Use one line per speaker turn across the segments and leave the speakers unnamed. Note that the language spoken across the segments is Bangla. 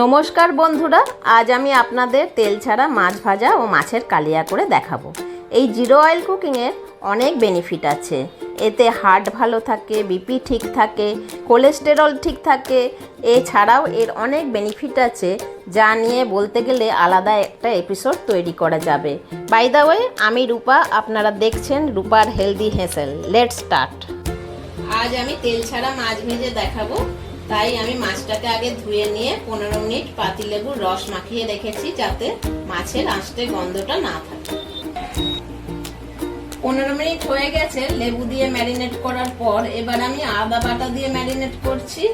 নমস্কার বন্ধুরা, আজ আমি আপনাদের তেল ছাড়া মাছ ভাজা ও মাছের কালিয়া করে দেখাবো। এই জিরো অয়েল কুকিংয়ের অনেক বেনিফিট আছে। এতে হার্ট ভালো থাকে, বিপি ঠিক থাকে, কোলেস্টেরল ঠিক থাকে। এছাড়াও এর অনেক বেনিফিট আছে যা নিয়ে বলতে গেলে আলাদা একটা এপিসোড তৈরি করা যাবে। বাই দ্য ওয়ে, আমি রূপা, আপনারা দেখছেন রূপার হেলদি হেসেল। Let's start. আজ আমি তেল ছাড়া মাছ ভেজে দেখাবো। তাই আমি মাছটাকে আগে ধুয়ে নিয়ে 15 মিনিট পাতিলেবুর রস মাখিয়ে রেখেছি, যাতে মাছের আঁশটে গন্ধটা না থাকে। 15 মিনিট হয়ে গেছে লেবু দিয়ে ম্যারিনেট করার পর। এবার আমি আদা বাটা দিয়ে ম্যারিনেট করছি।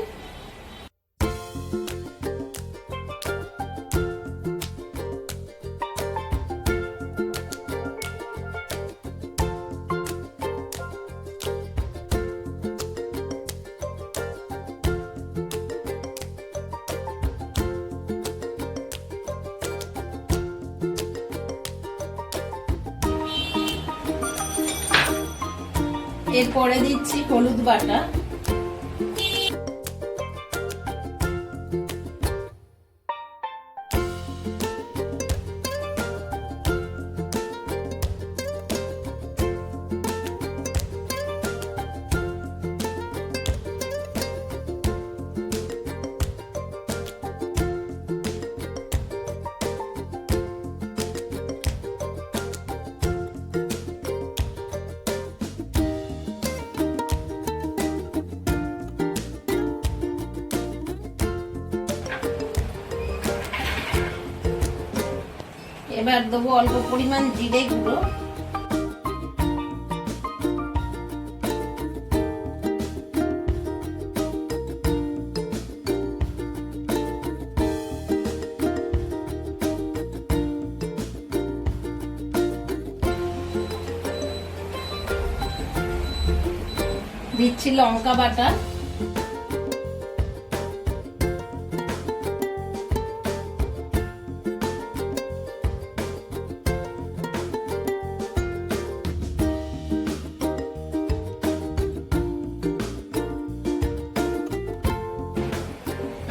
এরপরে দিচ্ছি হলুদ বাটা, এবার দেবো অল্প পরিমাণ জিরে গুঁড়ো, দিচ্ছি লঙ্কা বাটা,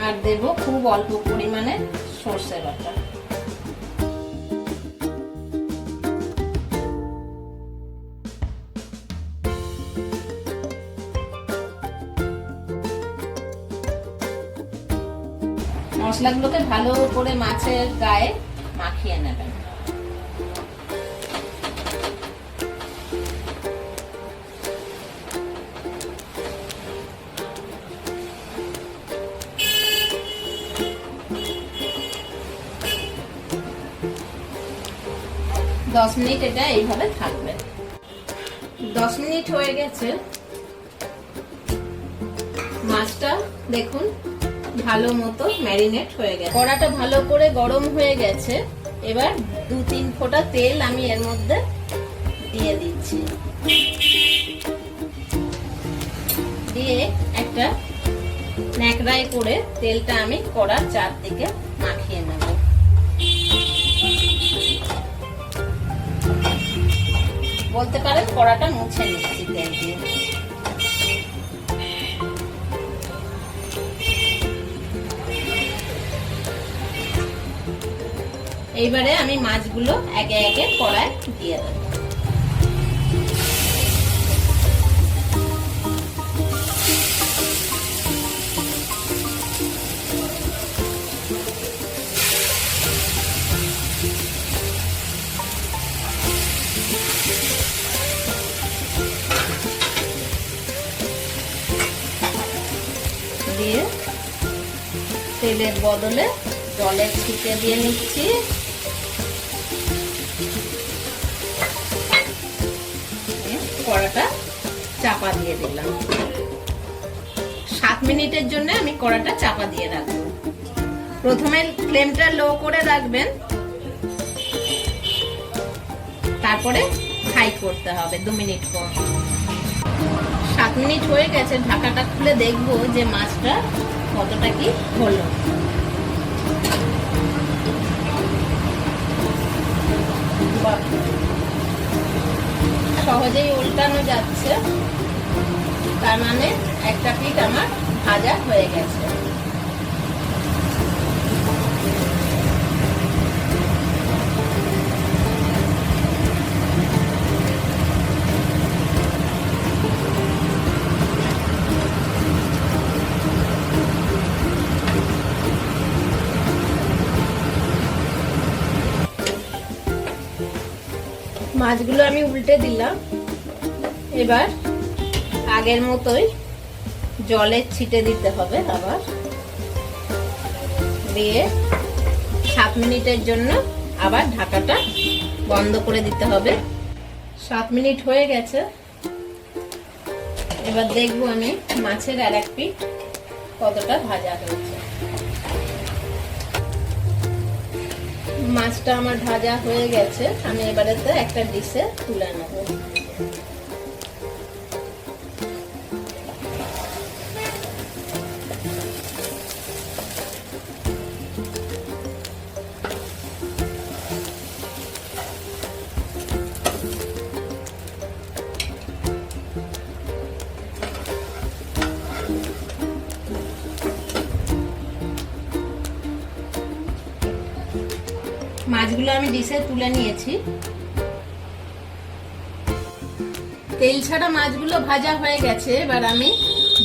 আর দেব খুব অল্প পরিমাণে সরষে বাটা। মশলাগুলোকে ভালো করে মাছের গায়ে মাখিয়ে নেবেন। দশ মিনিট এটা এইভাবে থাকবে। 10 মিনিট হয়ে গেছে। মাছটা দেখুন ভালো মতো ম্যারিনেট হয়ে গেছে। কড়াটা ভালো করে গরম হয়ে গেছে। এবার 2-3 ফোঁটা তেল আমি এর মধ্যে দিয়ে দিচ্ছি। দিয়ে একটা ন্যাকড়ায় করে তেলটা আমি কড়ার চারদিকে মাখিয়ে নেব। বলতে পারেন কড়াটা মুছে নিচ্ছি তেল দিয়ে। এইবারে আমি মাছগুলো একে একে কড়ায় দিয়ে দেব। দিয়ে তেলের বদলে জলের ছিটে দিয়ে নিচ্ছি। কড়াটা চাপা দিয়ে দিলাম। 7 মিনিটের জন্য আমি কড়াটা চাপা দিয়ে রাখবো। প্রথমে ফ্লেমটা লো করে রাখবেন, তারপরে হাই করতে হবে 2 মিনিট পর। 7 মিনিট হয়ে গেছে। ঢাকাটা খুলে দেখবো যে মাছটা কতটা কি হলো। সহজেই উল্টানো যাচ্ছে, তার মানে একটা পিঠ আমার ভাজা হয়ে গেছে। মাছগুলো আমি উল্টে দিলাম। এবার আগের মতোই জলের ছিটে দিতে হবে, আবার দিয়ে 7 মিনিটের জন্য আবার ঢাকাটা বন্ধ করে দিতে হবে। 7 মিনিট হয়ে গেছে। এবার দেখবো আমি মাছের আর এক পিঠ কতটা ভাজা হয়েছে। মাছটা আমার ভাজা হয়ে গেছে, আমি এবারে তো একটা ডিশে তুলে নেব। মাছগুলো আমি ডিশে তুলে নিয়েছি। তেল ছাড়া মাছগুলো ভাজা হয়ে গেছে। এবার আমি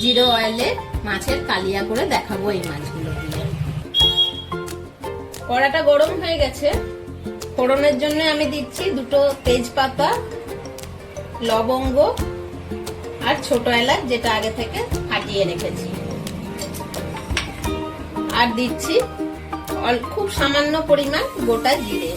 জিরো অয়েলে মাছের কালিয়া করে দেখাবো এই মাছগুলো দিয়ে। কড়াটা গরম হয়ে গেছে। ফোড়নের জন্য আমি দিচ্ছি 2টো তেজপাতা, লবঙ্গ আর ছোট এলাচ, যেটা আগে থেকে ফাটিয়ে রেখেছি। আর দিচ্ছি খুব সামান্য পরিমাণ গোটা জিরে।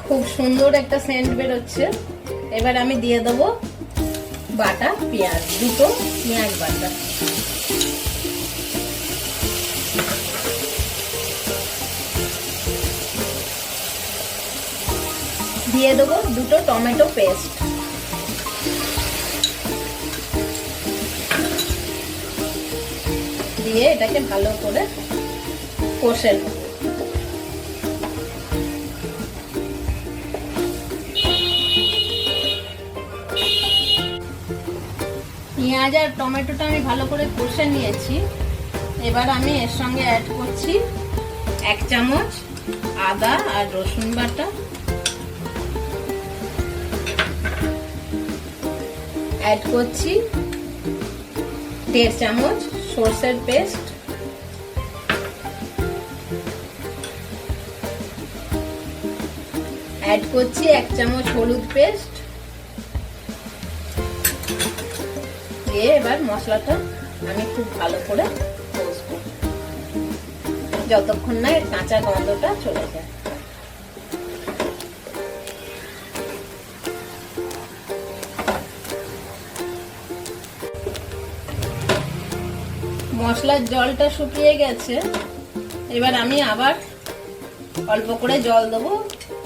খুব সুন্দর একটা সেন্ট বেরোচ্ছে। এবার আমি দিয়ে দেবো বাটা পেঁয়াজ, 2টো পেঁয়াজ বাটা। দিয়ে দেবো 2টো টমেটো পেস্ট। দিয়ে এটাকে ভালো করে কষে নেব। পেঁয়াজ আর টমেটোটা আমি ভালো করে কষে নিয়েছি। এবার আমি এর সঙ্গে অ্যাড করছি 1 চামচ আদা আর রসুন বাটা, অ্যাড করছি 1.5 চামচ সরষের পেস্ট, অ্যাড করছি 1 চামচ হলুদ পেস্ট। দিয়ে এবার মশলাটা আমি খুব ভালো করে কষবো যতক্ষণ না এর কাঁচা গন্ধটা চলে যায়। মশলার জলটা শুকিয়ে গেছে। এবার আমি আবার অল্প করে জল দেবো।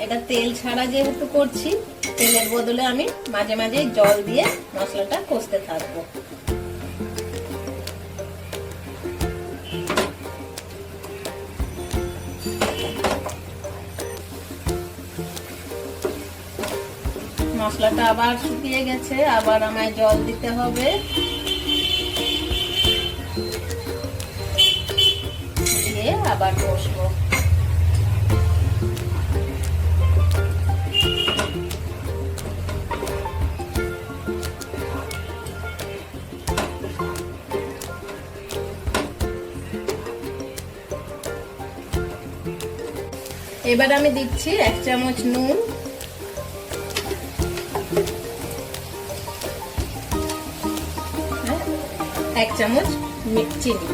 এটা তেল ছাড়া যেহেতু করছি, তেলের বদলে আমি মাঝে মাঝে জল দিয়ে মশলাটা কষতে থাকবো। মশলাটা আবার শুকিয়ে গেছে, আবার আমায় জল দিতে হবে। দিয়ে আবার কষবো। এবার আমি দিচ্ছি 1 চামচ নুন, 1 চামচ চিনি।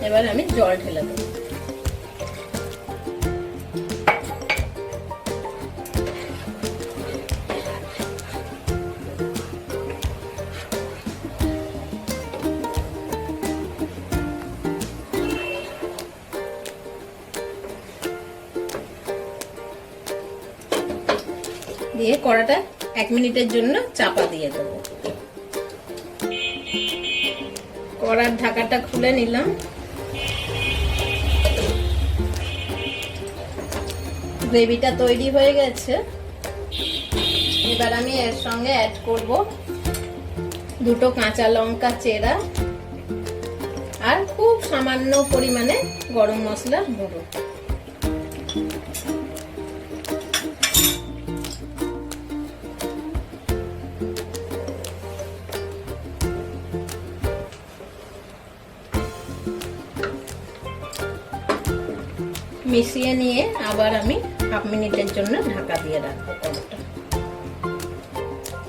এবার আমি জল ঢেলে দেবো। দিয়ে কড়াটা 1 মিনিটের জন্য চাপা দিয়ে দেবো। কড়ার ঢাকাটা খুলে নিলাম। গ্রেভিটা তৈরি হয়ে গেছে। এবার আমি এর সঙ্গে অ্যাড করব 2 কাঁচা লঙ্কা চেরা আর খুব সামান্য পরিমাণে গরম মশলার গুঁড়ো। মিশিয়ে নিয়ে আবার আমি 1/2 মিনিটের জন্য ঢাকা দিয়ে রাখবো কড়াটা।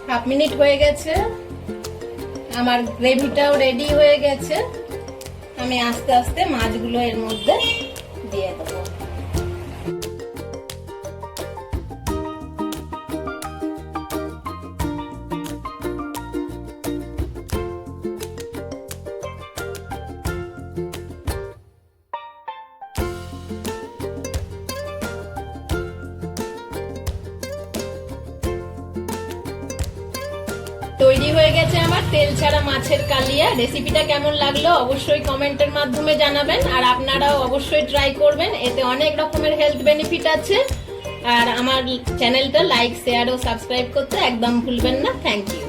1/2 মিনিট হয়ে গেছে, আমার গ্রেভিটাও রেডি হয়ে গেছে। আমি আস্তে আস্তে মাছগুলো এর মধ্যে দিয়ে দেবো। তৈরি হয়ে গেছে আমার তেল ছাড়া মাছের কালিয়া। রেসিপিটা কেমন লাগলো অবশ্যই কমেন্টের মাধ্যমে জানাবেন, আর আপনারাও অবশ্যই ট্রাই করবেন। এতে অনেক রকমের হেলথ বেনিফিট আছে। আর আমার চ্যানেলটা লাইক, শেয়ার ও সাবস্ক্রাইব করতে একদম ভুলবেন না। Thank you.